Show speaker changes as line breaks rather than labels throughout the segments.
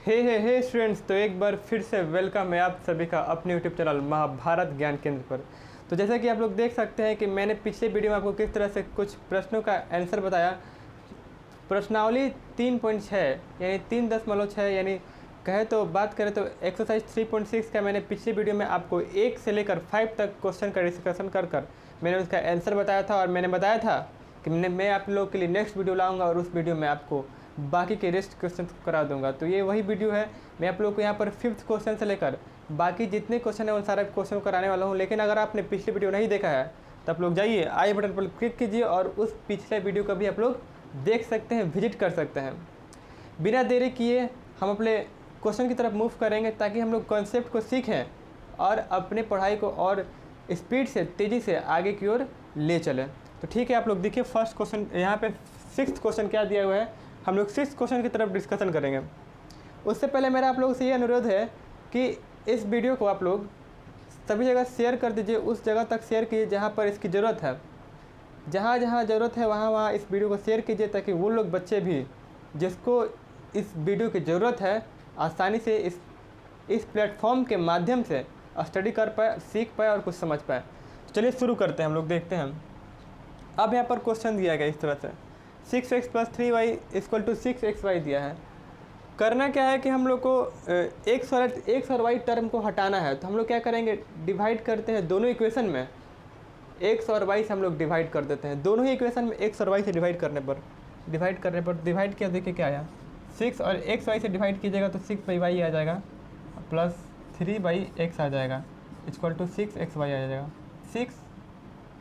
हे students, तो एक बार फिर से वेलकम है आप सभी का अपने यूट्यूब चैनल महाभारत ज्ञान केंद्र पर। तो जैसा कि आप लोग देख सकते हैं कि मैंने पिछले वीडियो में आपको किस तरह से कुछ प्रश्नों का आंसर बताया। प्रश्नावली 3.6 यानी 3.6 यानी कहे तो बात करें तो एक्सरसाइज 3.6 का मैंने पिछले वीडियो में आपको 1 से लेकर 5 तक क्वेश्चन का डिस्कशन कर मैंने उसका आंसर बताया था। और मैंने बताया था कि मैं आप लोगों के लिए नेक्स्ट वीडियो लाऊंगा और उस वीडियो में आपको बाकी के रेस्ट क्वेश्चन करा दूंगा। तो ये वही वीडियो है। मैं आप लोगों को यहाँ पर 5th क्वेश्चन से लेकर बाकी जितने क्वेश्चन हैं उन सारे क्वेश्चन कराने वाला हूँ। लेकिन अगर आपने पिछले वीडियो नहीं देखा है तो आप लोग जाइए आई बटन पर क्लिक कीजिए और उस पिछले वीडियो का भी आप लोग देख सकते हैं, विजिट कर सकते हैं। बिना देरी किए हम अपने क्वेश्चन की तरफ मूव करेंगे ताकि हम लोग कॉन्सेप्ट को सीखें और अपने पढ़ाई को और स्पीड से तेज़ी से आगे की ओर ले चलें। तो ठीक है, आप लोग देखिए फर्स्ट क्वेश्चन यहाँ पे 6th क्वेश्चन क्या दिया हुआ है। हम लोग 6th क्वेश्चन की तरफ डिस्कशन करेंगे। उससे पहले मेरा आप लोगों से ये अनुरोध है कि इस वीडियो को आप लोग सभी जगह शेयर कर दीजिए, उस जगह तक शेयर कीजिए जहाँ पर इसकी ज़रूरत है। जहाँ जहाँ ज़रूरत है वहाँ इस वीडियो को शेयर कीजिए ताकि वो लोग बच्चे भी जिसको इस वीडियो की ज़रूरत है आसानी से इस प्लेटफॉर्म के माध्यम से स्टडी कर पाए, सीख पाए और कुछ समझ पाए। तो चलिए शुरू करते हैं। हम लोग देखते हैं। अब यहाँ पर क्वेश्चन दिया गया इस तरह से 6x + 3y = 6xy दिया है। करना क्या है कि हम लोग को x और y टर्म को हटाना है। तो हम लोग क्या करेंगे, डिवाइड करते हैं दोनों इक्वेशन में x और y से हम लोग डिवाइड कर देते हैं। दोनों ही इक्वेशन में x और y से डिवाइड करने पर डिवाइड किया, देखिए क्या आया, 6 और xy से डिवाइड कीजिएगा तो 6/y आ जाएगा प्लस 3/x आ जाएगा = 6xy आ जाएगा। 6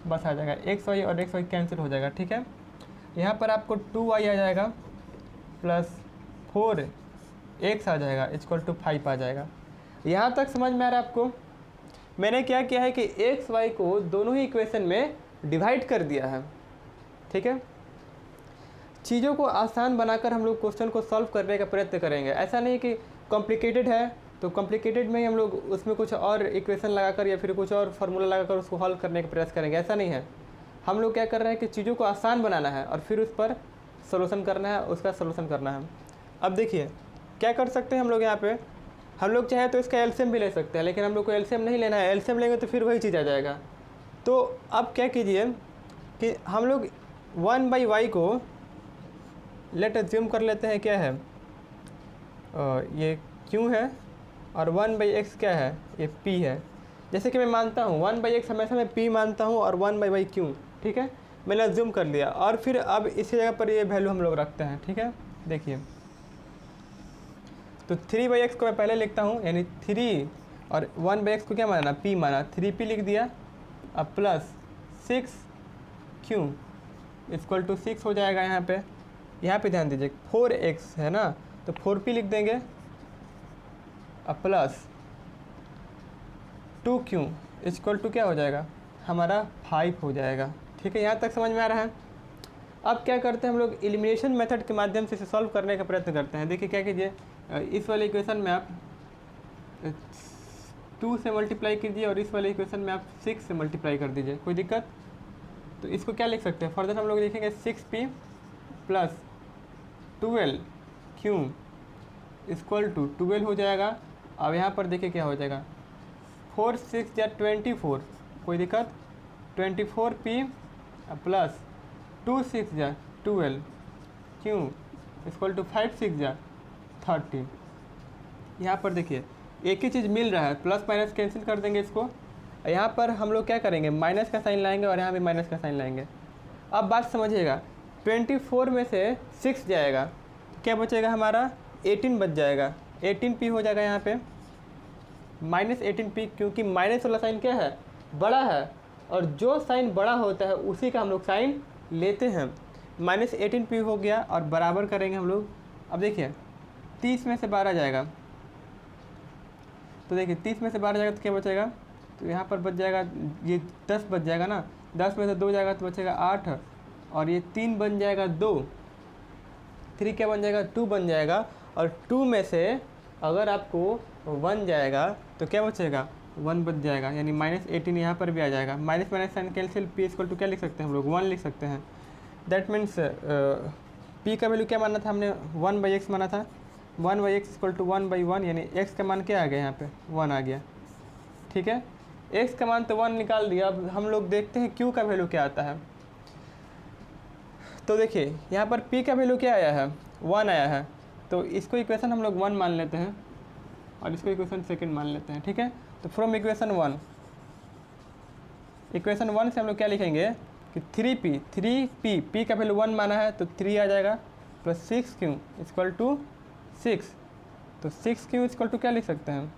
बस आ जाएगा, xy और xy कैंसिल हो जाएगा। ठीक है, यहाँ पर आपको 2y आ जाएगा प्लस 4x आ जाएगा = 5 आ जाएगा। यहाँ तक समझ में आ रहा है आपको? मैंने क्या किया है कि x y को दोनों ही इक्वेशन में डिवाइड कर दिया है। ठीक है, चीज़ों को आसान बनाकर हम लोग क्वेश्चन को सॉल्व करने का प्रयत्न करेंगे। ऐसा नहीं कि कॉम्प्लिकेटेड है तो कॉम्प्लिकेटेड में ही हम लोग उसमें कुछ और इक्वेशन लगाकर या फिर कुछ और फार्मूला लगाकर उसको हल करने का प्रयास करेंगे। ऐसा नहीं है। हम लोग क्या कर रहे हैं कि चीज़ों को आसान बनाना है और फिर उस पर सॉल्यूशन करना है, उसका सॉल्यूशन करना है। अब देखिए क्या कर सकते हैं हम लोग। यहाँ पे हम लोग चाहे तो इसका एलसीएम भी ले सकते हैं, लेकिन हम लोग को एलसीएम नहीं लेना है। एलसीएम लेंगे तो फिर वही चीज़ आ जाएगा। तो अब क्या कीजिए कि हम लोग 1/y को लेट अज्यूम कर लेते हैं क्या है, ये q है और 1/x क्या है, ये p है। जैसे कि मैं मानता हूँ 1/x हमेशा मैं p मानता हूँ और 1/y q। ठीक है, मैंने अज्यूम कर लिया और फिर अब इसी जगह पर ये वैल्यू हम लोग रखते हैं। ठीक है, देखिए तो 3/x को मैं पहले लिखता हूँ, यानी 3 और 1/x को क्या माना, p माना, 3p लिख दिया। अब प्लस 6q = 6 हो जाएगा। यहाँ पे ध्यान दीजिए 4x है ना, तो 4p लिख देंगे। अब प्लस 2q = क्या हो जाएगा, हमारा 5 हो जाएगा। ठीक है, यहाँ तक समझ में आ रहा है? अब क्या करते हैं हम लोग, एलिमिनेशन मेथड के माध्यम से इसे सॉल्व करने का प्रयत्न करते हैं। देखिए क्या कीजिए, इस वाले इक्वेशन में आप 2 से मल्टीप्लाई कीजिए और इस वाले इक्वेशन में आप 6 से मल्टीप्लाई कर दीजिए। कोई दिक्कत? तो इसको क्या लिख सकते हैं, फर्दर हम लोग लिखेंगे 6p + 12q = 12 हो जाएगा। अब यहाँ पर देखिए क्या हो जाएगा, 4 6 या 24, कोई दिक्कत, 24p प्लस 2 6 या 12q = 5 6 या 30। यहाँ पर देखिए एक ही चीज़ मिल रहा है, प्लस माइनस कैंसिल कर देंगे इसको। यहाँ पर हम लोग क्या करेंगे, माइनस का साइन लाएंगे और यहाँ भी माइनस का साइन लाएंगे। अब बात समझिएगा, 24 में से 6 जाएगा तो क्या बचेगा, हमारा 18 बच जाएगा। 18p हो जाएगा यहाँ पे -18p, क्योंकि माइनस वाला साइन क्या है, बड़ा है, और जो साइन बड़ा होता है उसी का हम लोग साइन लेते हैं। -18p हो गया और बराबर करेंगे हम लोग। अब देखिए 30 में से 12 जाएगा, तो देखिए 30 में से 12 जाएगा तो क्या बचेगा, तो यहाँ पर बच जाएगा, ये 10 बच जाएगा ना, 10 में से 2 जाएगा तो बचेगा 8 और ये 3 बन जाएगा 2, 3 क्या बन जाएगा, 2 बन जाएगा। और 2 में से अगर आपको 1 जाएगा तो क्या बचेगा, 1 बच जाएगा, यानी -18 यहाँ पर भी आ जाएगा। Minus minus sign cancel, p = क्या लिख सकते हैं हम लोग, 1 लिख सकते हैं। दैट मीन्स p का वैल्यू क्या माना था हमने, 1/x माना था, 1/x इक्वल टू 1/1, यानी x का मान क्या आ गया यहाँ पे 1 आ गया। ठीक है, x का मान तो 1 निकाल दिया। अब हम लोग देखते हैं q का वैल्यू क्या आता है। तो देखिए यहाँ पर p का वैल्यू क्या आया है 1 आया है, तो इसको इक्वेशन हम लोग 1 मान लेते हैं और इसको इक्वेशन सेकंड मान लेते हैं। ठीक है, तो फ्रॉम इक्वेशन 1 से हम लोग क्या लिखेंगे कि 3p p का वैल्यू 1 माना है तो 3 आ जाएगा, प्लस 6q इक्वल टू 6। तो 6q इक्वल टू क्या लिख सकते हैं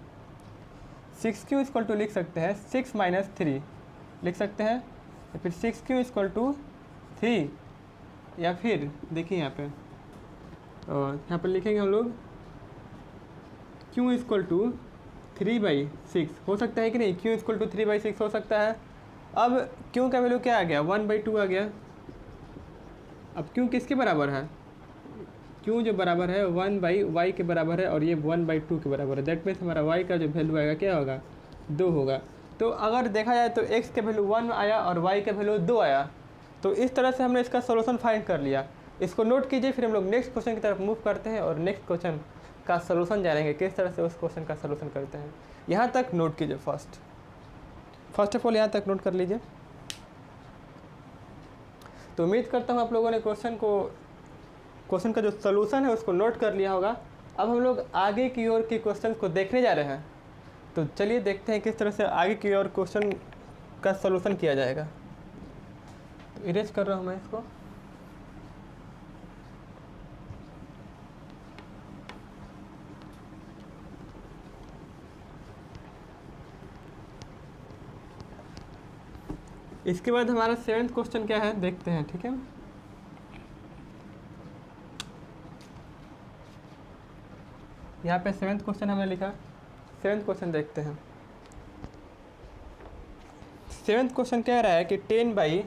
6q इक्वल टू लिख सकते हैं 6 माइनस 3 लिख सकते हैं, या फिर 6q इक्वल टू 3, या फिर देखिए यहाँ पे और यहाँ पर लिखेंगे हम लोग q इक्वल टू 3/6 हो सकता है कि नहीं, q इक्वल टू 3/6 हो सकता है। अब q का वैल्यू क्या आ गया 1/2 आ गया। अब q किसके बराबर है, q जो बराबर है 1/y के बराबर है और ये 1/2 के बराबर है। दैट मीन्स हमारा y का जो वैल्यू आएगा क्या होगा 2 होगा। तो अगर देखा जाए तो x का वैल्यू 1 आया और y का वैल्यू 2 आया, तो इस तरह से हमने इसका सोल्यूशन फाइंड कर लिया। इसको नोट कीजिए, फिर हम लोग नेक्स्ट क्वेश्चन की तरफ मूव करते हैं और नेक्स्ट क्वेश्चन का सोल्यूशन जानेंगे किस तरह से उस क्वेश्चन का सोल्यूशन करते हैं। यहाँ तक नोट कीजिए, फर्स्ट ऑफ ऑल यहाँ तक नोट कर लीजिए। तो उम्मीद करता हूँ आप लोगों ने क्वेश्चन का जो सोल्यूशन है उसको नोट कर लिया होगा। अब हम लोग आगे की ओर के क्वेश्चन को देखने जा रहे हैं, तो चलिए देखते हैं किस तरह से आगे की ओर क्वेश्चन का सोल्यूशन किया जाएगा। तो इरेज कर रहा हूँ मैं इसको। इसके बाद हमारा 7th क्वेश्चन क्या है देखते हैं। ठीक है, यहाँ पे 7th क्वेश्चन हमने लिखा। 7th क्वेश्चन देखते हैं। 7th क्वेश्चन कह रहा है कि 10/10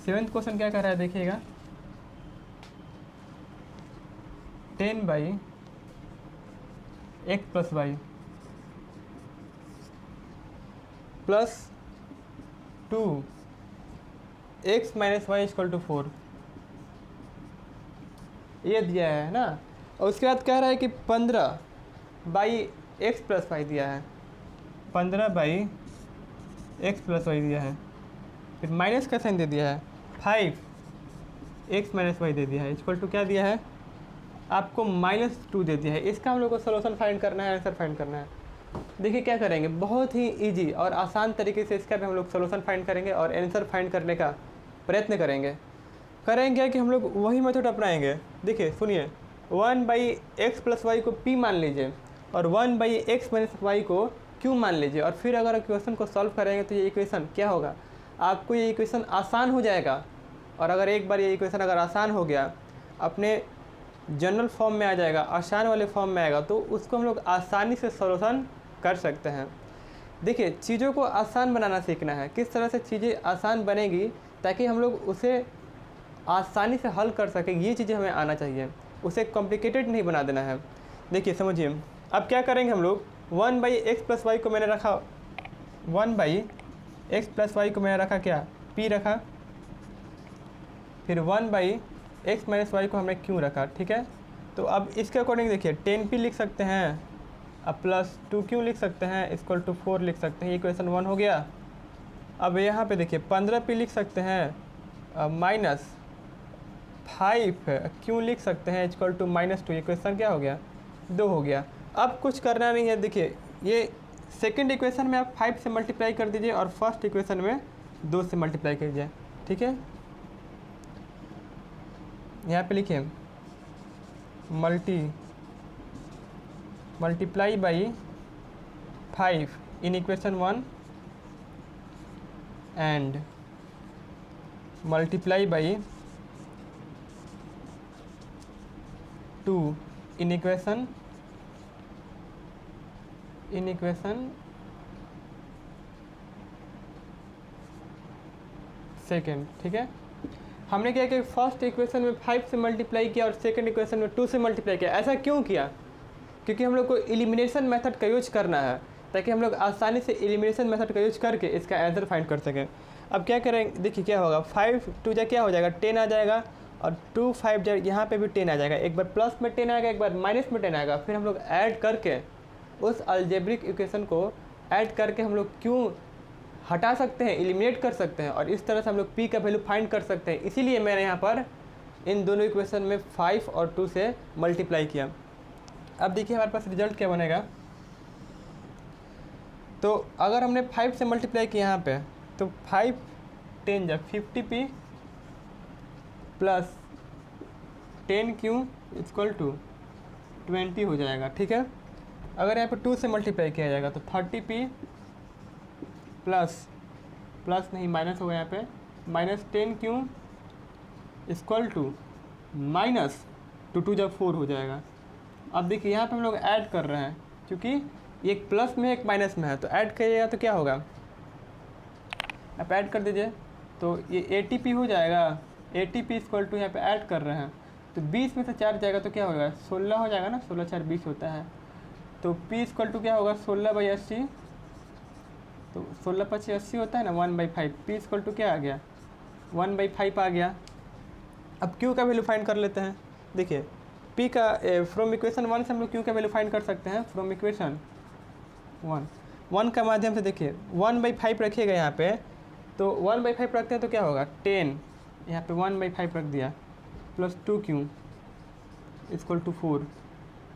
7th क्वेश्चन क्या कह रहा है देखिएगा, 10/x + y plus 2x - y = 4 ये दिया है ना। और उसके बाद कह रहा है कि 15/x + y दिया है, 15/x + y दिया है, फिर माइनस का साइन दे दिया है, 5x - y दे दिया है, इक्वल टू क्या दिया है आपको -2 दे दिया है। इसका हम लोग को सोल्यूशन फाइंड करना है, आंसर फाइंड करना है। देखिए क्या करेंगे, बहुत ही इजी और आसान तरीके से इसका भी हम लोग सोल्यूशन फाइंड करेंगे और आंसर फाइंड करने का प्रयत्न करेंगे कि हम लोग वही मेथड अपनाएंगे। देखिए सुनिए, 1/x + y को p मान लीजिए और 1/x - y को q मान लीजिए, और फिर अगर इक्वेशन को सॉल्व करेंगे तो ये इक्वेशन क्या होगा, आपको ये इक्वेशन आसान हो जाएगा। और अगर एक बार ये इक्वेशन अगर आसान हो गया, अपने जनरल फॉर्म में आ जाएगा, आसान वाले फॉर्म में आएगा, तो उसको हम लोग आसानी से सॉल्यूशन कर सकते हैं। देखिए चीज़ों को आसान बनाना सीखना है, किस तरह से चीज़ें आसान बनेगी ताकि हम लोग उसे आसानी से हल कर सकें, ये चीज़ें हमें आना चाहिए, उसे कॉम्प्लिकेटेड नहीं बना देना है। देखिए समझिए, अब क्या करेंगे हम लोग, 1/x + y को मैंने रखा, 1/x + y को मैंने रखा क्या p रखा, फिर 1/x - y को हमने q रखा। ठीक है, तो अब इसके अकॉर्डिंग देखिए 10p लिख सकते हैं, अब प्लस 2q लिख सकते हैं, = 4 लिख सकते हैं, इक्वेशन 1 हो गया। अब यहाँ पे देखिए 15p लिख सकते हैं, -5q लिख सकते हैं, = -2, इक्वेशन क्या हो गया 2 हो गया। अब कुछ करना नहीं है, देखिए ये सेकंड इक्वेशन में आप 5 से मल्टीप्लाई कर दीजिए और फर्स्ट इक्वेशन में 2 से मल्टीप्लाई कीजिए। ठीक है, यहाँ पे लिखिए multiply by 5 in equation 1 and multiply by 2 in equation second. ठीक है, हमने क्या किया, फर्स्ट इक्वेशन में 5 से मल्टीप्लाई किया और सेकंड इक्वेशन में 2 से मल्टीप्लाई किया। ऐसा क्यों किया, क्योंकि हम लोग को एलिमिनेशन मेथड का यूज करना है। ताकि हम लोग आसानी से एलिमिनेशन मेथड का यूज करके इसका आंसर फाइंड कर सकें। अब क्या करें, देखिए क्या होगा, 5 2 जा क्या हो जाएगा 10 आ जाएगा, और 2 5 जा यहाँ पे भी 10 आ जाएगा। एक बार प्लस में 10 आएगा, एक बार माइनस में 10 आएगा। फिर हम लोग ऐड करके उस अलजेब्रिक इक्वेशन को ऐड करके हम लोग क्यों हटा सकते हैं, एलिमिनेट कर सकते हैं, और इस तरह से हम लोग p का वैल्यू फाइंड कर सकते हैं। इसीलिए मैंने यहाँ पर इन दोनों इक्वेशन में 5 और 2 से मल्टीप्लाई किया। अब देखिए हमारे पास रिजल्ट क्या बनेगा। तो अगर हमने 5 से मल्टीप्लाई किया यहाँ पे, तो 5 10 जा 50p plus 10q equal to 20 हो जाएगा। ठीक है, अगर यहाँ पे 2 से मल्टीप्लाई किया जाएगा तो 30p प्लस नहीं माइनस होगा यहाँ पे, minus 10q equal to minus 2 जब 4 हो जाएगा। अब देखिए यहाँ पे हम लोग ऐड कर रहे हैं, क्योंकि एक प्लस में एक माइनस में है, तो ऐड करिएगा तो क्या होगा, आप ऐड कर दीजिए तो ये 80p हो जाएगा। 80p इक्वल टू यहाँ पे ऐड कर रहे हैं तो 20 में से 4 जाएगा तो क्या होगा 16 हो जाएगा ना, 16 4 20 होता है। तो p इक्वल टू क्या होगा 16/80, तो 16 × 80 होता है ना 1/5। p इक्वल टू क्या आ गया 1/5 आ गया। अब q का वैल्यू फाइंड कर लेते हैं। देखिए p का फ्रॉम इक्वेशन 1 से हम लोग q का वैल्यू फाइंड कर सकते हैं फ्रॉम इक्वेशन 1 का माध्यम से। देखिए 1/5 रखिएगा यहाँ पे, तो 1/5 रखते हैं तो क्या होगा 10, यहाँ पे 1/5 रख दिया, प्लस 2q इक्वल टू 4,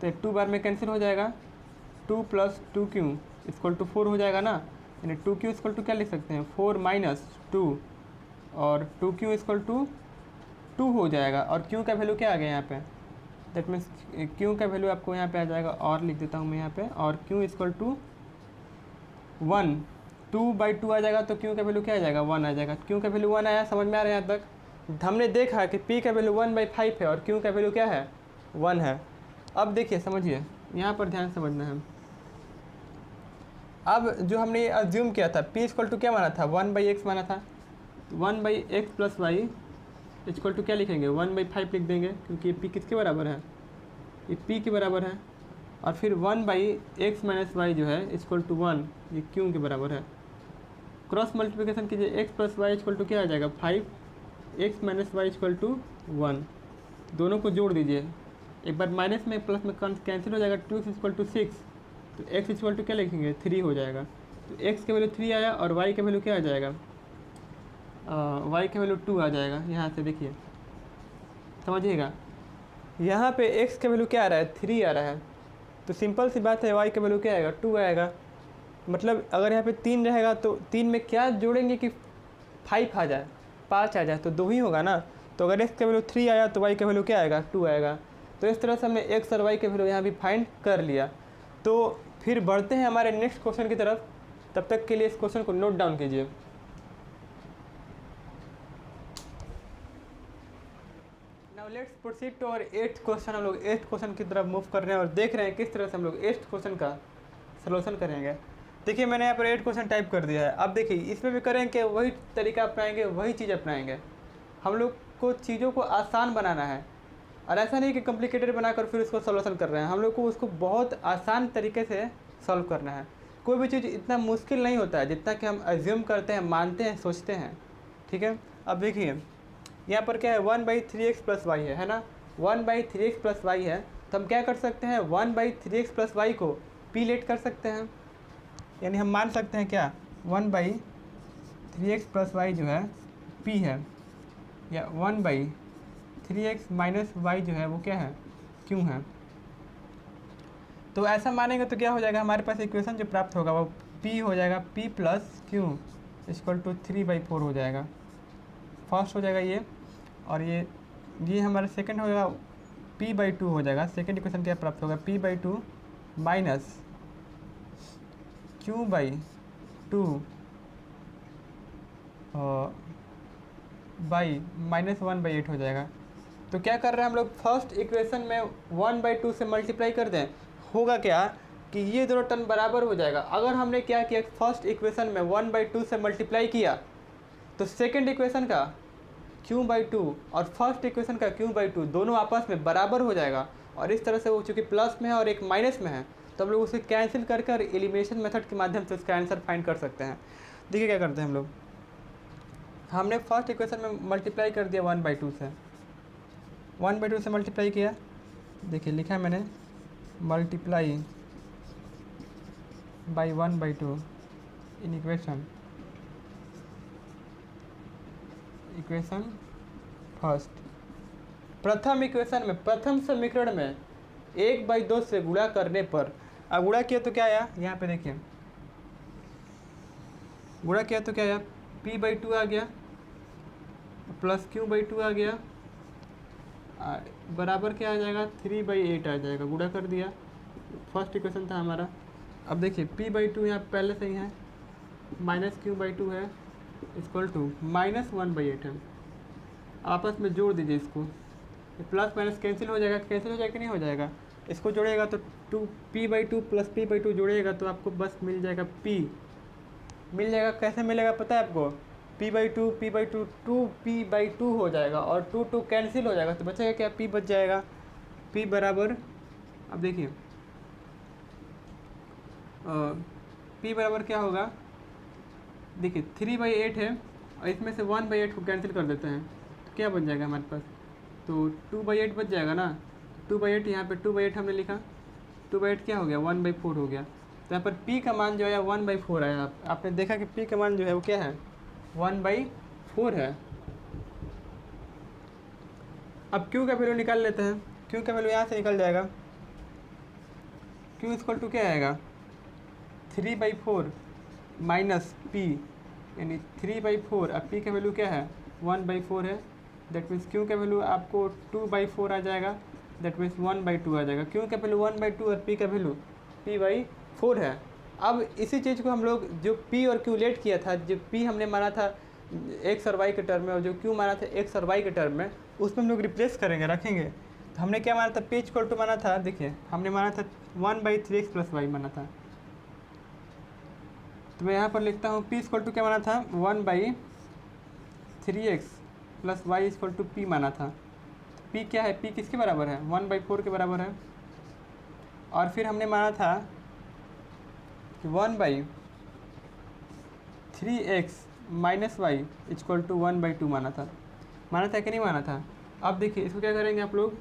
तो 2 बार में कैंसिल हो जाएगा, 2 + 2q इक्वल टू 4 हो जाएगा ना। यानी 2q इक्वल टू क्या लिख सकते हैं 4 - 2, और 2q इक्वल टू 2 हो जाएगा। और q का वैल्यू क्या आ गया यहाँ पे, दैट मीन्स q का वैल्यू आपको यहाँ पे आ जाएगा, और लिख देता हूँ मैं यहाँ पे, और q इक्वल टू 1, 2/2 आ जाएगा, तो q का वैल्यू क्या आ जाएगा 1 आ जाएगा। q का वैल्यू 1 आया, समझ में आ रहा है यहाँ तक। हमने देखा कि p का वैल्यू 1/5 है और q का वैल्यू क्या है 1 है। अब देखिए समझिए, यहाँ पर ध्यान समझना है। अब जो हमने ये अज्यूम किया था p इक्वल टू क्या माना था 1/x माना था, 1/x + y इक्वल टू क्या लिखेंगे 1/5 लिख देंगे, क्योंकि ये p किसके बराबर है, ये p के बराबर है। और फिर 1/x - y जो है इक्वल टू 1, ये q के बराबर है। क्रॉस मल्टीप्लिकेशन कीजिए, x + y इक्वल टू क्या आ जाएगा 5, x - y इक्वल टू 1, दोनों को जोड़ दीजिए, एक बार माइनस में प्लस में कैंसिल हो जाएगा, 2x इक्वल टू 6, तो x इक्वल टू क्या लिखेंगे 3 हो जाएगा। तो x के वैल्यू 3 आया, और y के वैल्यू क्या आ जाएगा, y के वैल्यू 2 आ जाएगा। यहाँ से देखिए समझिएगा, यहाँ पे x के वैल्यू क्या आ रहा है 3 आ रहा है, तो सिंपल सी बात है y के वैल्यू क्या आएगा 2 आएगा। मतलब अगर यहाँ पे 3 रहेगा तो 3 में क्या जोड़ेंगे कि 5 आ जाए, 5 आ जाए, तो 2 ही होगा ना। तो अगर x का वैल्यू 3 आया तो y का वैल्यू क्या आएगा 2 आएगा। तो इस तरह से हमने x और y के वैल्यू यहाँ भी फाइंड कर लिया। तो फिर बढ़ते हैं हमारे नेक्स्ट क्वेश्चन की तरफ, तब तक के लिए इस क्वेश्चन को नोट डाउन कीजिए। Now let's proceed to our 8th question. हम लोग 8th क्वेश्चन की तरफ मूव कर रहे हैं और देख रहे हैं किस तरह से हम लोग 8th क्वेश्चन का सलूशन करेंगे। देखिए मैंने यहाँ पर 8 क्वेश्चन टाइप कर दिया है। अब देखिए इसमें भी करेंगे वही तरीका अपनाएंगे, वही चीज़ अपनाएंगे। हम लोग को चीज़ों को आसान बनाना है, और ऐसा नहीं कि कॉम्प्लिकेटेड बनाकर फिर उसको सॉल्यूशन कर रहे हैं। हम लोग को उसको बहुत आसान तरीके से सॉल्व करना है। कोई भी चीज़ इतना मुश्किल नहीं होता है जितना कि हम अज्यूम करते हैं, मानते हैं, सोचते हैं। ठीक है, अब देखिए यहाँ पर क्या है 1/3x + y है ना, 1/3x + y है, तो हम क्या कर सकते हैं 1/3x + y को p लेट कर सकते हैं। यानी हम मान सकते हैं क्या 1/3x + y जो है p है, या 1/3x - y जो है वो क्या है q है। तो ऐसा मानेंगे तो क्या हो जाएगा, हमारे पास इक्वेशन जो प्राप्त होगा वो p हो जाएगा, p + q इक्वल टू 3/4 हो जाएगा। फर्स्ट हो जाएगा ये, और ये हमारा सेकंड हो जाएगा p/2 हो जाएगा। सेकंड इक्वेशन क्या प्राप्त होगा p/2 माइनस q/2 बाई -1/8 हो जाएगा। तो क्या कर रहे हैं हम लोग, फर्स्ट इक्वेशन में 1/2 से मल्टीप्लाई कर दें, होगा क्या कि ये दोनों टर्म बराबर हो जाएगा। अगर हमने क्या किया फर्स्ट इक्वेशन में 1/2 से मल्टीप्लाई किया तो सेकंड इक्वेशन का q/2 और फर्स्ट इक्वेशन का q/2 दोनों आपस में बराबर हो जाएगा। और इस तरह से वो चूँकि प्लस में है और एक माइनस में है, तो हम लोग उसे कैंसिल कर कर एलिमिनेशन मेथड के माध्यम से उसका आंसर फाइंड कर सकते हैं। देखिए क्या करते हैं हम लोग, हमने फर्स्ट इक्वेशन में मल्टीप्लाई कर दिया 1/2 से, 1/2 से मल्टीप्लाई किया। देखिए लिखा है मैंने multiply by 1/2 in equation first. प्रथम इक्वेशन में, प्रथम समीकरण में 1/2 से गुणा करने पर, अब गुणा किया तो क्या आया, यहाँ पे देखिए गुणा किया तो क्या आया, p/2 आ गया प्लस q/2 आ गया, बराबर क्या आ जाएगा 3/8 आ जाएगा। गुणा कर दिया, फर्स्ट इक्वेशन था हमारा। अब देखिए p/2 यहाँ पहले से ही है, माइनस q/2 है इक्वल टू -1/8 है। आपस में जोड़ दीजिए इसको, प्लस माइनस कैंसिल हो जाएगा, कैंसिल हो जाएगा कि नहीं हो जाएगा, इसको जोड़ेगा तो p/2 प्लस p/2 जोड़ेगा तो आपको बस मिल जाएगा p, मिल जाएगा। कैसे मिलेगा पता है आपको, p/2 2p/2 हो जाएगा और 2 कैंसिल हो जाएगा तो बचेगा क्या, p बच जाएगा। p बराबर, अब देखिए p बराबर क्या होगा, देखिए 3/8 है और इसमें से 1/8 को कैंसिल कर देते हैं तो क्या बन जाएगा हमारे पास, तो 2/8 बच जाएगा ना। 2/8 यहाँ पे 2/8 हमने लिखा, 2/8 क्या हो गया 1/4 हो गया। तो यहाँ पर p का मान जो है 1/4 आया। आपने देखा कि p का मान जो है वो क्या है 1/4 है। अब q का वैल्यू निकाल लेते हैं, q का वैल्यू यहाँ से निकल जाएगा, q इक्वल टू क्या आएगा 3/4 माइनस p, यानी 3/4। अब p का वैल्यू क्या है 1/4 है, दैट मीन्स q का वैल्यू आपको 2/4 आ जाएगा, दैट मीन्स 1/2 आ जाएगा। q का वैल्यू 1/2 और p का वैल्यू p/4 है। अब इसी चीज़ को हम लोग जो p और q लेट किया था, जो p हमने माना था x और y के टर्म में और जो q माना था x और y के टर्म में, उसमें हम लोग रिप्लेस करेंगे, रखेंगे। तो हमने क्या माना था, p इक्वल टू माना था, देखिए हमने माना था 1/3x प्लस y माना था। तो मैं यहाँ पर लिखता हूँ p इक्वल टू क्या माना था 1/3x plus y equal to p माना था। p क्या है, p किसके बराबर है 1/4 के बराबर है। और फिर हमने माना था कि 1/3x minus y equal to 1/2 माना था कि नहीं माना था। अब देखिए इसको क्या करेंगे आप लोग,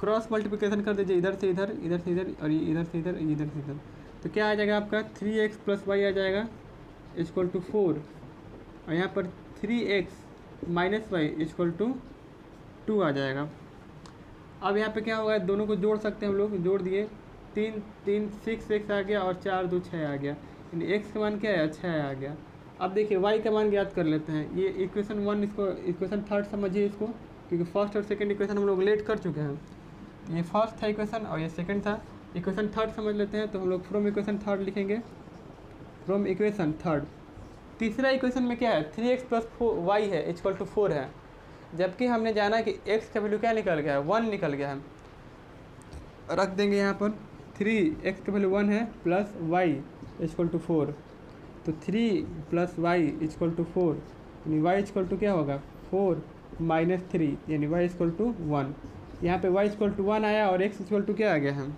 क्रॉस मल्टीप्लिकेशन कर दीजिए, इधर से इधर, इधर से इधर और इधर से इधर, इधर से इधर। तो क्या आ जाएगा आपका 3x प्लस y आ जाएगा इक्वल टू 4, और यहाँ पर 3x minus y equal to 2 आ जाएगा। अब यहाँ पे क्या होगा, दोनों को जोड़ सकते हैं हम लोग, जोड़ दिए, 6x आ गया और 4 2 6 आ गया, यानी x का मान क्या है 6 आ गया। अब देखिए y का मान ज्ञात कर लेते हैं। ये इक्वेशन 1, इसको इक्वेशन थर्ड समझिए इसको, क्योंकि फर्स्ट और सेकंड इक्वेशन हम लोग लेट कर चुके हैं। ये फर्स्ट था इक्वेशन और ये सेकंड था, इक्वेशन थर्ड समझ लेते हैं। तो हम लोग फ्रॉम इक्वेशन थर्ड लिखेंगे, फ्रॉम इक्वेशन थर्ड। तीसरा इक्वेशन में क्या है 3x प्लस y है इक्वल टू 4 है, जबकि हमने जाना कि x का वैल्यू क्या निकल गया है 1 निकल गया है। रख देंगे यहाँ पर 3x का वैल्यू 1 है प्लस y इक्वल टू 4, तो 3 प्लस y इक्वल टू 4, यानी y इक्वल टू क्या होगा 4 माइनस 3, यानी y इक्वल टू 1। यहाँ पे y इक्वल टू 1 आया और x इक्वल टू क्या आ गया है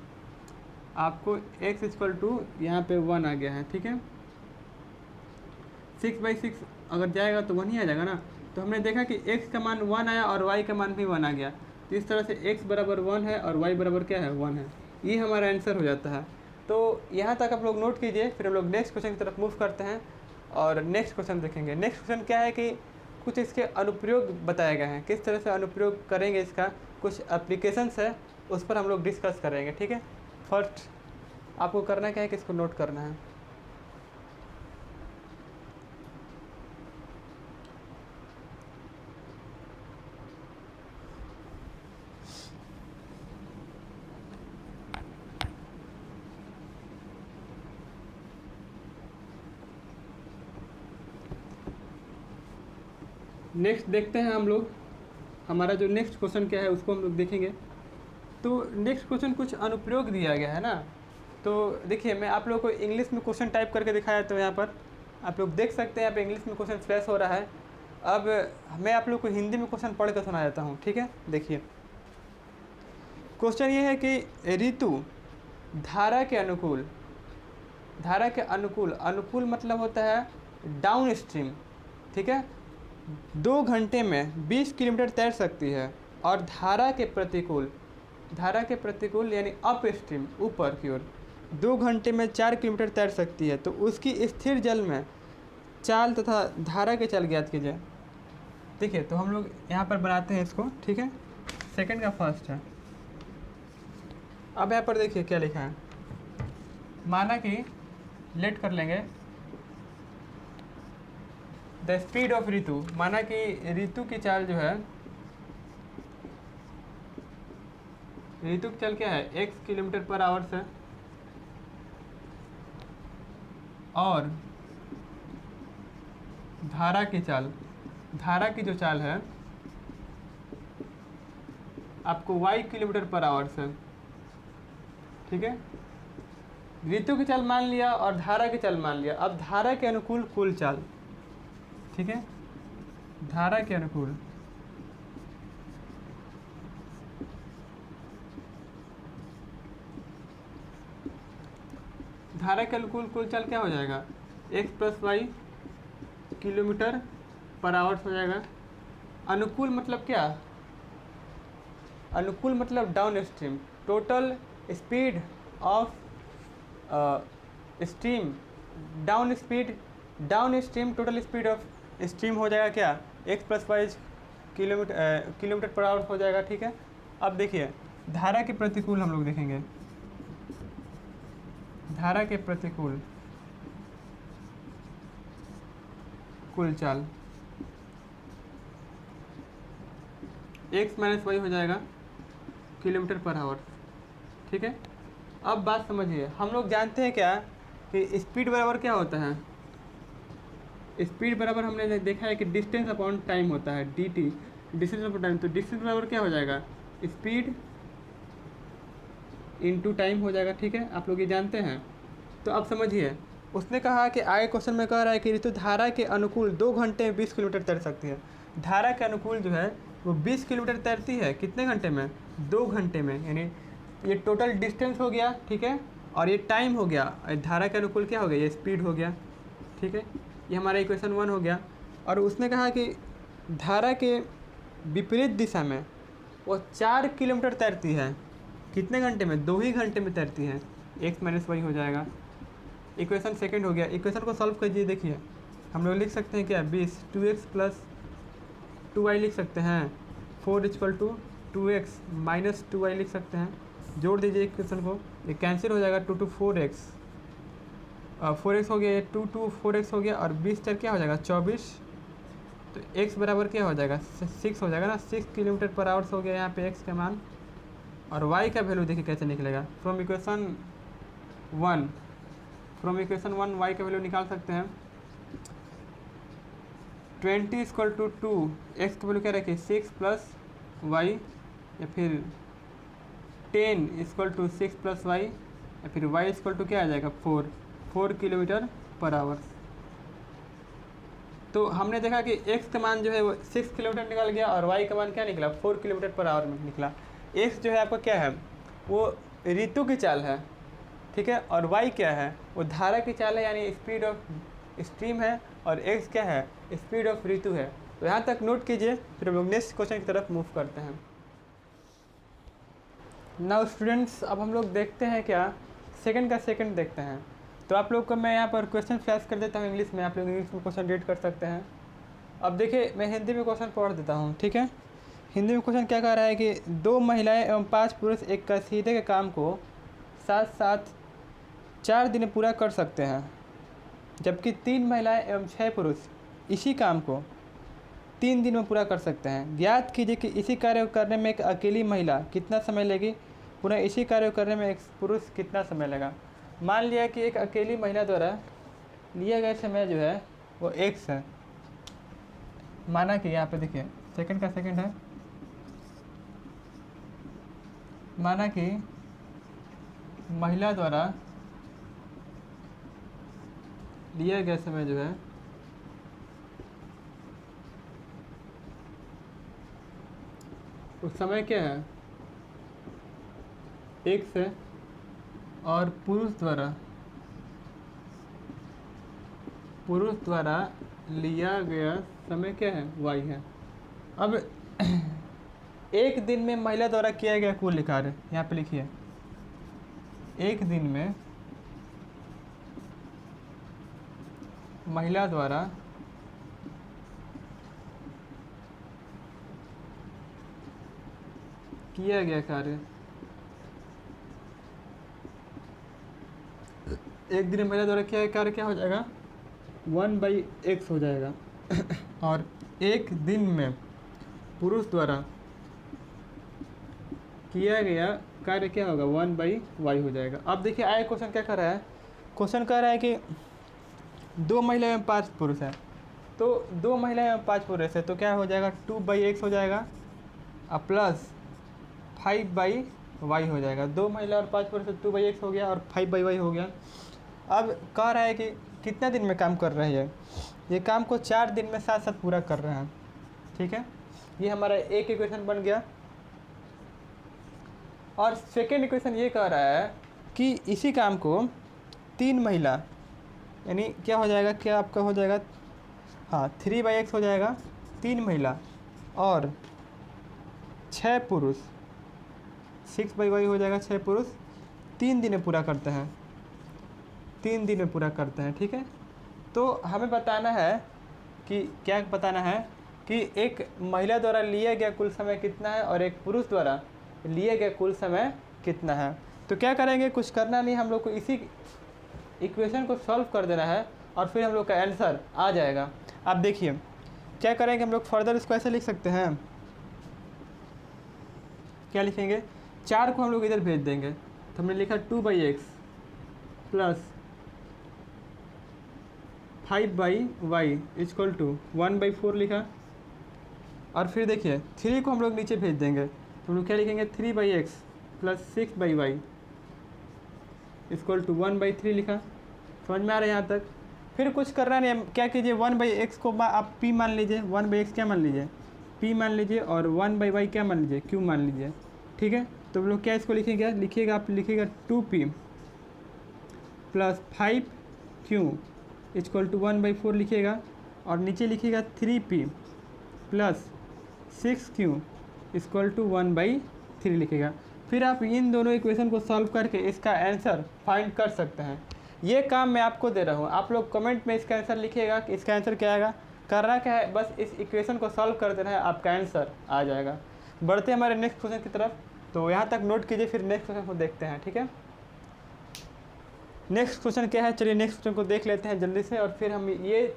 आपको, x इक्वल टू यहाँ पे 1 आ गया है, ठीक है। 6/6 अगर जाएगा तो 1 ही आ जाएगा ना। तो हमने देखा कि x का मान 1 आया और y का मान भी 1 आ गया, तो इस तरह से x बराबर 1 है और y बराबर क्या है 1 है, ये हमारा आंसर हो जाता है। तो यहाँ तक आप लोग नोट कीजिए, फिर हम लोग नेक्स्ट क्वेश्चन की तरफ मूव करते हैं और नेक्स्ट क्वेश्चन देखेंगे। नेक्स्ट क्वेश्चन क्या है कि कुछ इसके अनुप्रयोग बताए गए हैं, किस तरह से अनुप्रयोग करेंगे, इसका कुछ एप्लीकेशंस है उस पर हम लोग डिस्कस करेंगे, ठीक है। फर्स्ट आपको करना क्या है कि इसको नोट करना है। नेक्स्ट देखते हैं हम लोग, हमारा जो नेक्स्ट क्वेश्चन क्या है उसको हम लोग देखेंगे। तो नेक्स्ट क्वेश्चन कुछ अनुप्रयोग दिया गया है ना। तो देखिए मैं आप लोगों को इंग्लिश में क्वेश्चन टाइप करके दिखाया, तो यहाँ पर आप लोग देख सकते हैं यहाँ पे इंग्लिश में क्वेश्चन फ्लैश हो रहा है। अब मैं आप लोग को हिंदी में क्वेश्चन पढ़ कर सुना देता हूँ, ठीक है। देखिए क्वेश्चन ये है कि रितु धारा के अनुकूल, धारा के अनुकूल, अनुकूल मतलब होता है डाउन स्ट्रीम, ठीक है। 2 घंटे में 20 किलोमीटर तैर सकती है। और धारा के प्रतिकूल, धारा के प्रतिकूल यानी अप स्ट्रीम, ऊपर की ओर 2 घंटे में 4 किलोमीटर तैर सकती है। तो उसकी स्थिर जल में चाल तथा धारा के चाल ज्ञात कीजिए। देखिए, तो हम लोग यहाँ पर बनाते हैं इसको, ठीक है। सेकंड का फर्स्ट है। अब यहाँ पर देखिए क्या लिखा है। माना कि लेट कर लेंगे द स्पीड ऑफ ऋतु, माना कि ऋतु की चाल जो है, ऋतु की चाल क्या है, x किलोमीटर पर आवर से, और धारा की चाल, धारा की जो चाल है आपको y किलोमीटर पर आवर से, ठीक है। ऋतु की चाल मान लिया और धारा की चाल मान लिया। अब धारा के अनुकूल कुल चाल, ठीक है, धारा के अनुकूल धारा के अनुकूल कुल चाल क्या हो जाएगा, x plus y kilometre per hour हो जाएगा। अनुकूल मतलब क्या, अनुकूल मतलब downstream, total speed of stream, downstream total speed of stream हो जाएगा क्या, x plus y kilometre per hour हो जाएगा, ठीक है। अब देखिए धारा के प्रतिकूल हम लोग देखेंगे, धारा के प्रतिकूल कुल चाल x माइनस वाई हो जाएगा किलोमीटर पर आवर, ठीक है। अब बात समझिए, हम लोग जानते हैं क्या कि स्पीड बराबर क्या होता है, स्पीड बराबर हमने देखा है कि डिस्टेंस अपॉन टाइम होता है, dt, डिस्टेंस अपॉन टाइम। तो डिस्टेंस बराबर क्या हो जाएगा, स्पीड इनटू टाइम हो जाएगा, ठीक है। आप लोग ये जानते हैं। तो अब समझिए, उसने कहा कि आगे क्वेश्चन में कह रहा है कि ऋतु धारा के अनुकूल 2 घंटे में 20 किलोमीटर तैर सकती है। धारा के अनुकूल जो है वो 20 किलोमीटर तैरती है कितने घंटे में, 2 घंटे में। यानी ये टोटल डिस्टेंस हो गया, ठीक है, और ये टाइम हो गया। धारा के अनुकूल क्या हो गया, ये स्पीड हो गया, ठीक है। ये हमारा इक्वेशन 1 हो गया। और उसने कहा कि धारा के विपरीत दिशा में वो 4 किलोमीटर तैरती है कितने घंटे में, 2 ही घंटे में तैरती है, x माइनस वाई हो जाएगा। इक्वेशन सेकंड हो गया। इक्वेशन को सॉल्व कीजिए। देखिए हम लोग लिख सकते हैं क्या, 20 2x प्लस 2y लिख सकते हैं, 4 equal to 2x minus 2y लिख सकते हैं। जोड़ दीजिए इक्वेशन को, ये कैंसिल हो जाएगा, 2 to 4x, 4x हो गया, 2 to 4x हो गया, और 20 4 क्या हो जाएगा 24। तो x बराबर क्या हो जाएगा 6 हो जाएगा ना, 6 किलोमीटर पर आवर्स हो गया यहाँ पे x का मान। और y का वैल्यू देखिए कैसे निकलेगा, फ्रॉम इक्वेशन 1 y का वैल्यू निकाल सकते हैं। 20 इक्वल टू 2, x का वैल्यू क्या रखिए 6 प्लस y, या फिर 10 इक्वल टू 6 प्लस वाई, या फिर y इक्वल टू क्या आ जाएगा 4 किलोमीटर पर आवर। तो हमने देखा कि x का मान जो है वो 6 किलोमीटर निकल गया, और y का मान क्या निकला 4 किलोमीटर पर आवर में निकला। x जो है आपका क्या है, वो ऋतु की चाल है, ठीक है, और y क्या है, वो धारा की चाल है, यानी स्पीड ऑफ स्ट्रीम है, और x क्या है, स्पीड ऑफ ऋतु है। तो यहाँ तक नोट कीजिए, फिर हम लोग नेक्स्ट क्वेश्चन की तरफ मूव करते हैं। नाउ स्टूडेंट्स, अब हम लोग देखते हैं क्या, सेकंड का सेकंड देखते हैं। तो आप लोग को मैं यहाँ पर क्वेश्चन फ्लैश कर देता हूँ इंग्लिश में, आप लोग इंग्लिश में क्वेश्चन रीड कर सकते हैं। अब देखिए मैं हिंदी में क्वेश्चन पढ़ देता हूँ, ठीक है। हिंदी में क्वेश्चन क्या कह रहा है कि 2 महिलाएं एवं 5 पुरुष एक कसीदे के काम को साथ साथ 4 दिन में पूरा कर सकते हैं, जबकि 3 महिलाएं एवं 6 पुरुष इसी काम को 3 दिन में पूरा कर सकते हैं। ज्ञात कीजिए कि इसी कार्य को करने में एक अकेली महिला कितना समय लेगी, पुनः इसी कार्य को करने में एक पुरुष कितना समय लेगा। मान लिया कि एक अकेली महिला द्वारा लिया गया समय जो है वो x है। माना कि यहाँ पे देखिए सेकंड का सेकंड है, माना कि महिला द्वारा लिया गया समय जो है उस समय क्या है x है, और पुरुष द्वारा लिया गया समय क्या है, y है। अब एक दिन में महिला द्वारा किया गया कुल कार्य यहाँ पे लिखिए, एक दिन में महिला द्वारा किया गया कार्य, एक दिन में महिला द्वारा किया गया कार्य क्या हो जाएगा, 1/x हो जाएगा। और एक दिन में पुरुष द्वारा किया गया कार्य क्या होगा, 1/y हो जाएगा। अब देखिए आया क्वेश्चन क्या कर रहा है, क्वेश्चन कह रहा है कि 2 महिला एवं 5 पुरुष है, तो 2 महिला एवं 5 पुरुष है तो क्या हो जाएगा, 2/x हो जाएगा और प्लस 5/y हो जाएगा। 2 महिला और 5 पुरुष 2/x हो गया और 5/y हो गया। अब कह रहा है कि कितना दिन में काम कर रहे हैं, ये काम को 4 दिन में साथ साथ पूरा कर रहे हैं। ठीक है, ये हमारा एक इक्वेशन बन गया। और सेकेंड इक्वेशन ये कह रहा है कि इसी काम को 3 महिला, यानी क्या हो जाएगा, क्या आपका हो जाएगा, हाँ 3/x हो जाएगा, 3 महिला और 6 पुरुष, 6/y हो जाएगा, 6 पुरुष 3 दिन में पूरा करते हैं, 3 दिन में पूरा करते हैं। ठीक है, तो हमें बताना है कि क्या बताना है कि एक महिला द्वारा लिया गया कुल समय कितना है और एक पुरुष द्वारा लिए गया कुल समय कितना है। तो क्या करेंगे, कुछ करना नहीं, हम लोग को इसी इक्वेशन को सॉल्व कर देना है और फिर हम लोग का आंसर आ जाएगा। आप देखिए क्या करेंगे, हम लोग फर्दर इसको ऐसे लिख सकते हैं, क्या लिखेंगे, 4 को हम लोग इधर भेज देंगे, तो हमने लिखा 2/x plus 5/y equal to 1/4 लिखा। और फिर देखिए 3 को हम लोग नीचे भेज देंगे, तो हम लोग क्या लिखेंगे, 3/x plus 6/y equal to 1/3 लिखा। समझ में आ रहा है यहाँ तक। फिर कुछ करना नहीं, क्या कीजिए, 1/x को आप p मान लीजिए, 1/x क्या मान लीजिए, p मान लीजिए, और 1/y क्या मान लीजिए, q मान लीजिए। ठीक है, तो हम लोग क्या इसको लिखेंगे, लिखिएगा आप, लिखिएगा 2p plus 5q equal to 1/4 लिखिएगा, और नीचे लिखिएगा 3p plus 6q equal to 1/3 लिखिएगा। फिर आप इन दोनों इक्वेशन को सॉल्व करके इसका आंसर फाइंड कर सकते हैं। ये काम मैं आपको दे रहा हूँ, आप लोग कमेंट में इसका आंसर लिखिएगा कि इसका आंसर क्या आएगा। करना क्या है, बस इस इक्वेशन को सॉल्व कर देना है, आपका आंसर आ जाएगा। बढ़ते हैं हमारे नेक्स्ट क्वेश्चन की तरफ, तो यहाँ तक नोट कीजिए, फिर नेक्स्ट क्वेश्चन को देखते हैं। ठीक है, नेक्स्ट क्वेश्चन क्या है, चलिए नेक्स्ट क्वेश्चन को देख लेते हैं जल्दी से, और फिर हम ये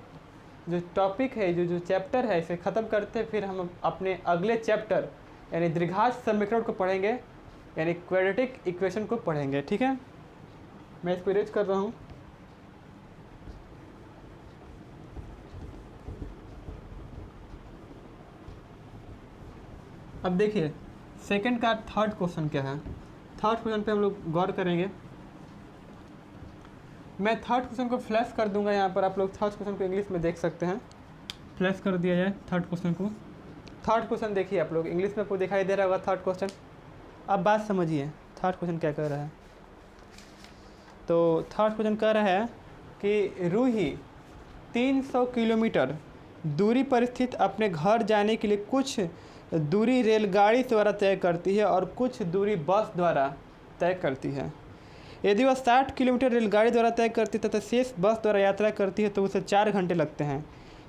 जो टॉपिक है, जो चैप्टर है, इसे ख़त्म करते हैं। फिर हम अपने अगले चैप्टर यानी द्विघात समीकरण को पढ़ेंगे, यानी क्वाड्रेटिक इक्वेशन को पढ़ेंगे। ठीक है, मैं इसको इरेज कर रहा हूँ। अब देखिए सेकंड का थर्ड क्वेश्चन क्या है, थर्ड क्वेश्चन पे हम लोग गौर करेंगे। मैं थर्ड क्वेश्चन को फ्लैश कर दूंगा यहाँ पर, आप लोग थर्ड क्वेश्चन को इंग्लिश में देख सकते हैं, फ्लैश कर दिया जाए थर्ड क्वेश्चन को। थर्ड क्वेश्चन देखिए आप लोग, इंग्लिश में आपको दिखाई दे रहा होगा थर्ड क्वेश्चन। अब बात समझिए थर्ड क्वेश्चन क्या कह रहा है। तो थर्ड क्वेश्चन कह रहा है कि रूही 300 किलोमीटर दूरी पर स्थित अपने घर जाने के लिए कुछ दूरी रेलगाड़ी द्वारा तय करती है और कुछ दूरी बस द्वारा तय करती है। यदि वह 60 किलोमीटर रेलगाड़ी द्वारा तय करती है तथा शेष बस द्वारा यात्रा करती है तो उसे 4 घंटे लगते हैं।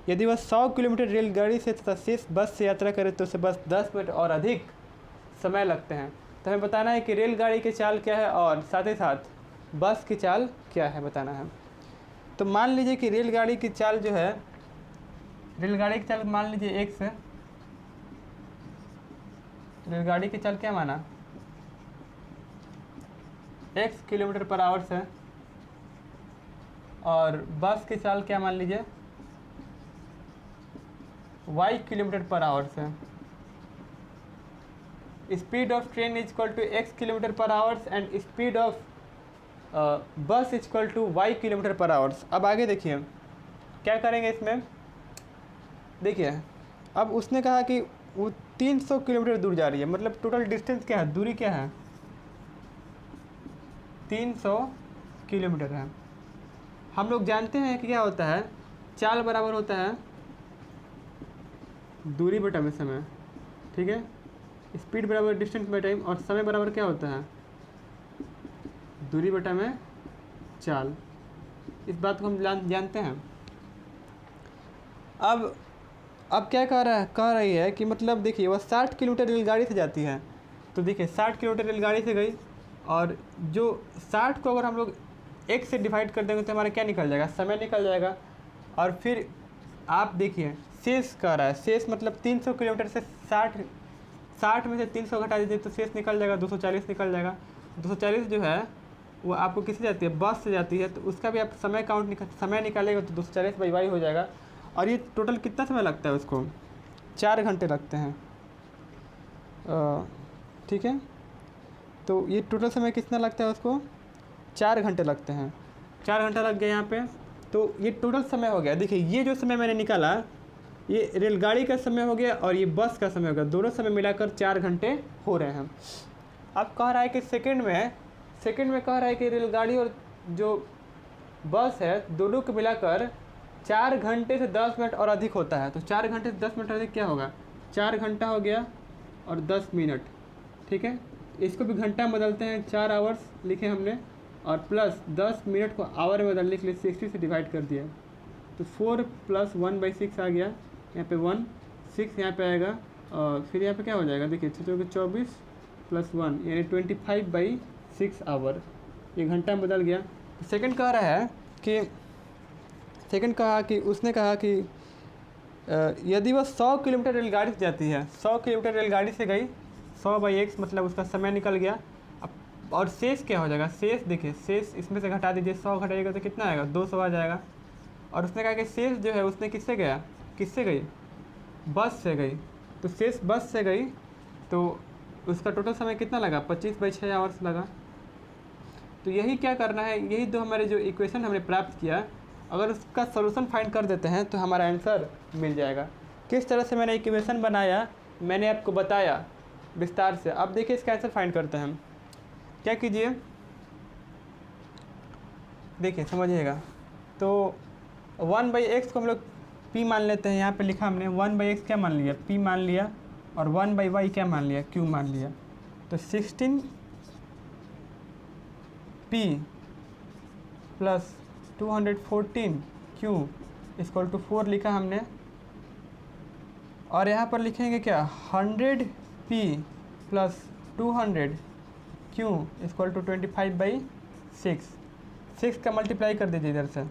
यदि वह 100 किलोमीटर रेलगाड़ी से तथा शेष बस से यात्रा करे तो उसे बस 10 मिनट और अधिक समय लगते हैं। तो हमें बताना है कि रेलगाड़ी की चाल क्या है और साथ ही साथ बस की चाल क्या है, बताना है। तो मान लीजिए कि रेलगाड़ी की चाल जो है, रेलगाड़ी की चाल मान लीजिए x से, रेलगाड़ी की चाल क्या माना, x किलोमीटर पर आवर से, और बस की चाल क्या मान लीजिए, y किलोमीटर पर आवर से। Speed of train is equal to x kilometre per hours and speed of bus is equal to y kilometre per hours. अब आगे देखिए क्या करेंगे इसमें, देखिए अब उसने कहा कि वो 300 किलोमीटर दूर जा रही है, मतलब टोटल डिस्टेंस क्या है, दूरी क्या है, 300 किलोमीटर है। हम लोग जानते हैं कि क्या होता है, चाल बराबर होता है दूरी बटा में समय, ठीक है। स्पीड बराबर डिस्टेंस बाई टाइम, और समय बराबर क्या होता है, दूरी बटा में चाल। इस बात को हम जानते हैं। अब क्या कह रही है कि मतलब देखिए वह 60 किलोमीटर रेलगाड़ी से जाती है। तो देखिए 60 किलोमीटर रेलगाड़ी से गई, और जो 60 को अगर हम लोग 1 से डिवाइड कर देंगे तो हमारा क्या निकल जाएगा, समय निकल जाएगा। और फिर आप देखिए शेष कह रहा है, शेष मतलब 300 किलोमीटर से 60 में से 300 घटा दीजिए तो शेष निकल जाएगा 240 निकल जाएगा। 240 जो है वो आपको किससे जाती है, बस से जाती है। तो उसका भी आप समय निकालेगा तो 240/y हो जाएगा। और ये टोटल कितना समय लगता है उसको, 4 घंटे लगते हैं, ठीक है। तो ये टोटल समय कितना लगता है उसको, 4 घंटे लगते हैं। 4 घंटा लग गया यहाँ पे। तो ये टोटल समय हो गया। देखिए ये जो समय मैंने निकाला ये रेलगाड़ी का समय हो गया और ये बस का समय हो गया, दोनों समय मिलाकर 4 घंटे हो रहे हैं। अब कह रहा है कि सेकंड में कह रहा है कि रेलगाड़ी और जो बस है दोनों को मिलाकर 4 घंटे से 10 मिनट और अधिक होता है। तो 4 घंटे से 10 मिनट अधिक क्या होगा, 4 घंटा हो गया और 10 मिनट, ठीक है। इसको भी घंटा में बदलते हैं, 4 आवर्स लिखे हमने, और प्लस 10 मिनट को आवर में बदलने के लिए 60 से डिवाइड कर दिया। तो 4 + 1/6 आ गया, यहाँ पे 1 6 यहाँ पे आएगा, और फिर यहाँ पे क्या हो जाएगा, देखिए 24 + 1 यानी 25/6 आवर, ये घंटा में बदल गया। तो सेकंड कह रहा है कि उसने कहा कि यदि वह 100 किलोमीटर रेलगाड़ी से जाती है, 100 किलोमीटर रेलगाड़ी से गई, 100/x मतलब उसका समय निकल गया। अब और शेष क्या हो जाएगा, शेष देखिए शेष इसमें से घटा दीजिए, 100 घटाइएगा तो कितना आएगा, 200 आ जाएगा। और उसने कहा कि शेष जो है उसने किससे गई, बस से गई। तो शेष बस से गई तो उसका टोटल समय कितना लगा, 25/6 आवर्स लगा। तो यही क्या करना है, यही दो हमारे जो इक्वेशन हमने प्राप्त किया, अगर उसका सॉल्यूशन फाइंड कर देते हैं तो हमारा आंसर मिल जाएगा। किस तरह से मैंने इक्वेशन बनाया मैंने आपको बताया विस्तार से। अब देखिए इसका आंसर फाइंड करते हैं हम। क्या कीजिए, देखिए समझिएगा। तो 1/x को हम लोग p मान लेते हैं, यहाँ पे लिखा हमने 1/x क्या मान लिया, p मान लिया, और 1/y क्या मान लिया, q मान लिया। तो 16p + 214q = 4 लिखा हमने। और यहाँ पर लिखेंगे क्या, 100p + 200q = 25/6। 6 का मल्टीप्लाई कर दीजिए इधर से,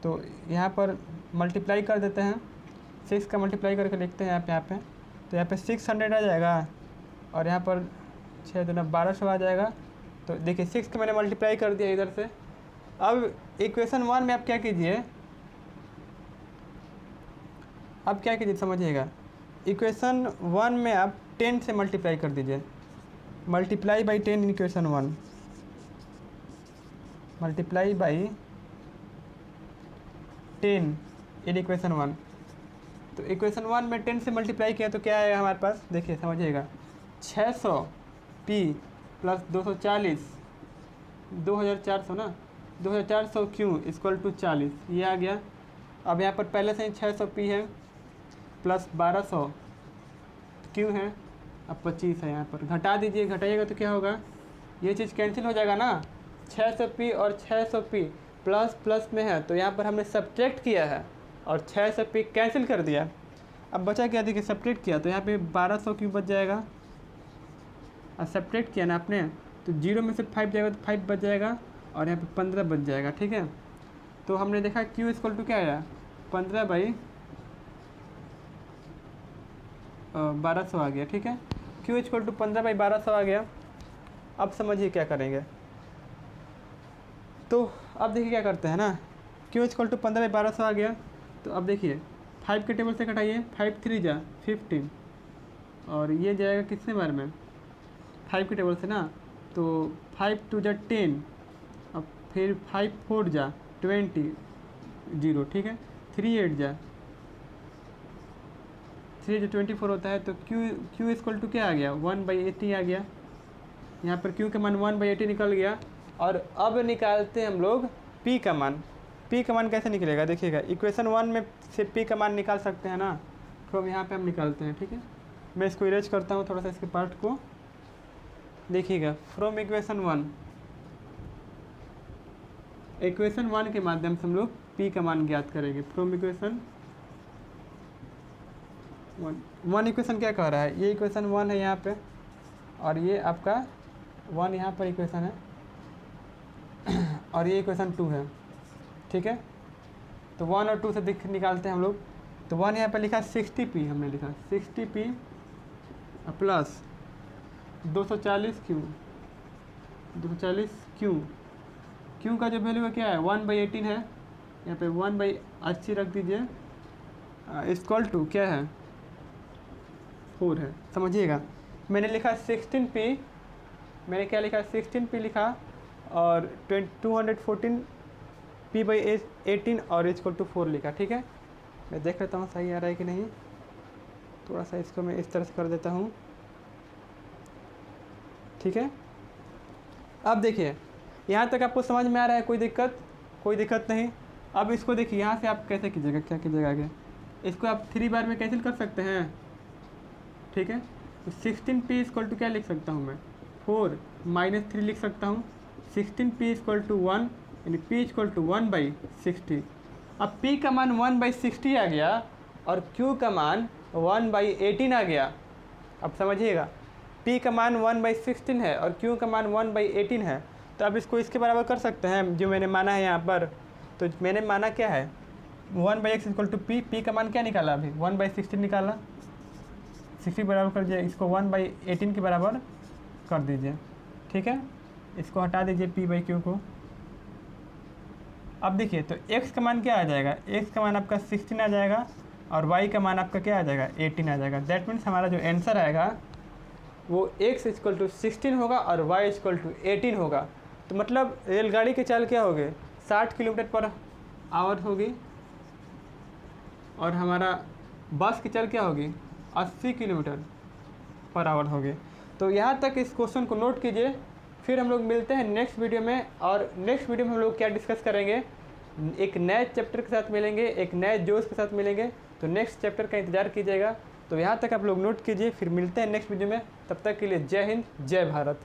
तो यहाँ पर मल्टीप्लाई कर देते हैं, 6 का मल्टीप्लाई करके लिखते हैं यहाँ पे। तो यहाँ पे 600 आ जाएगा, और यहाँ पर 6 दूना 1200 आ जाएगा। तो देखिए 6 का मैंने मल्टीप्लाई कर दिया इधर से। अब इक्वेशन 1 में आप क्या कीजिए, समझिएगा। इक्वेशन 1 में आप 10 से मल्टीप्लाई कर दीजिए, multiply by 10 in equation 1, multiply by 10 in equation 1। तो इक्वेशन 1 में 10 से मल्टीप्लाई किया तो क्या आएगा हमारे पास, देखिए समझिएगा, 600p + 240, 2400 ना, 2400q = 40, ये आ गया। अब यहाँ पर पहले से ही 600p है प्लस 1200 q है, अब 25 है, यहाँ पर घटा दीजिए, घटाइएगा तो क्या होगा, ये चीज़ कैंसिल हो जाएगा ना। 600p और 600p प्लस में है, तो यहाँ पर हमने सब्ट्रैक्ट किया है और 600p कैंसिल कर दिया। अब बचा क्या, देखिए सब्ट्रैक्ट किया तो यहाँ पे 1200q बच जाएगा, और सब्ट्रैक्ट किया ना आपने तो 0 में से 5 जाएगा तो 5 बच जाएगा, और यहाँ पे 15 बच जाएगा, ठीक है। तो हमने देखा q = क्या आया, 15/1200 आ गया, ठीक है। q = 15/1200 आ गया। अब समझिए क्या करेंगे। तो अब देखिए क्या करते हैं ना, q = 15/1200 आ गया। तो अब देखिए 5 के टेबल से घटाइए, 5 3 जा 15, और ये जाएगा कितने बार में, 5 के टेबल से ना, तो 5 2 जा 10, अब फिर 5 4 जा 20 0, ठीक है। 3 8 जा 3 जो 24 होता है। तो q = क्या आ गया, 1/80 आ गया। यहाँ पर q का मान 1/80 निकल गया। और अब निकालते हैं हम लोग पी का मान। पी का मान कैसे निकलेगा देखिएगा, इक्वेशन 1 में से पी का मान निकाल सकते हैं ना, फ्रॉम यहाँ पे हम निकालते हैं। ठीक है, मैं इसको इरेज करता हूँ थोड़ा सा इसके पार्ट को। देखिएगा फ्रॉम इक्वेशन 1 के माध्यम से हम लोग पी का मान ज्ञात करेंगे। फ्रॉम इक्वेशन 1 इक्वेशन क्या कह रहा है, ये इक्वेशन 1 है यहाँ पे, और ये आपका 1 यहाँ पर इक्वेशन है, और ये इक्वेशन 2 है। ठीक है, तो 1 और 2 से निकालते हैं हम लोग। तो 1 यहाँ पर लिखा 60p, हमने लिखा 60p plus 240q, 240q। q का जो वैल्यू है क्या है 1/18 है, यहाँ पे 1/80 रख दीजिए, इक्वल टू क्या है 4 है। समझिएगा, मैंने लिखा 16p, मैंने क्या लिखा 16p लिखा, और 214p/18 और इक्वल टू 4 लिखा। ठीक है, मैं देख लेता हूँ सही आ रहा है कि नहीं, थोड़ा सा इसको मैं इस तरह से कर देता हूँ। ठीक है, अब देखिए यहाँ तक आपको समझ में आ रहा है, कोई दिक्कत नहीं। अब इसको देखिए यहाँ से आप कैसे कीजिएगा, क्या कीजिएगा आगे, इसको आप 3 बार में कैंसिल कर सकते हैं। ठीक है, तो 16p इक्वल टू क्या लिख सकता हूँ मैं 4 - 3 लिख सकता हूँ। 16p इक्वल टू 1, यानी p इक्वल टू 1/60। अब p का मान 1/60 आ गया और q का मान 1/18 आ गया। अब समझिएगा, p का मान 1/16 है और q का मान 1/18 है, तो अब इसको इसके बराबर कर सकते हैं जो मैंने माना है यहाँ पर। तो मैंने माना क्या है 1/x इक्वल टू p का मान क्या निकाला अभी 1/16 निकाला, 60 बराबर कर दीजिए, इसको 1/18 के बराबर कर दीजिए। ठीक है, इसको हटा दीजिए p/q को। अब देखिए तो x का मान क्या आ जाएगा, x का मान आपका 16 आ जाएगा और y का मान आपका क्या आ जाएगा 18 आ जाएगा। दैट मीन्स हमारा जो आंसर आएगा वो x इक्वल टू 16 होगा और y इक्वल टू 18 होगा। तो मतलब रेलगाड़ी की चाल क्या होगी 60 km/h होगी, और हमारा बस की चाल क्या होगी 80 km/h होगी। तो यहाँ तक इस क्वेश्चन को नोट कीजिए। फिर हम लोग मिलते हैं नेक्स्ट वीडियो में, और नेक्स्ट वीडियो में हम लोग क्या डिस्कस करेंगे, एक नए चैप्टर के साथ मिलेंगे, एक नए जोश के साथ मिलेंगे। तो नेक्स्ट चैप्टर का इंतजार कीजिएगा। तो यहाँ तक आप लोग नोट कीजिए, फिर मिलते हैं नेक्स्ट वीडियो में। तब तक के लिए जय हिंद, जय भारत।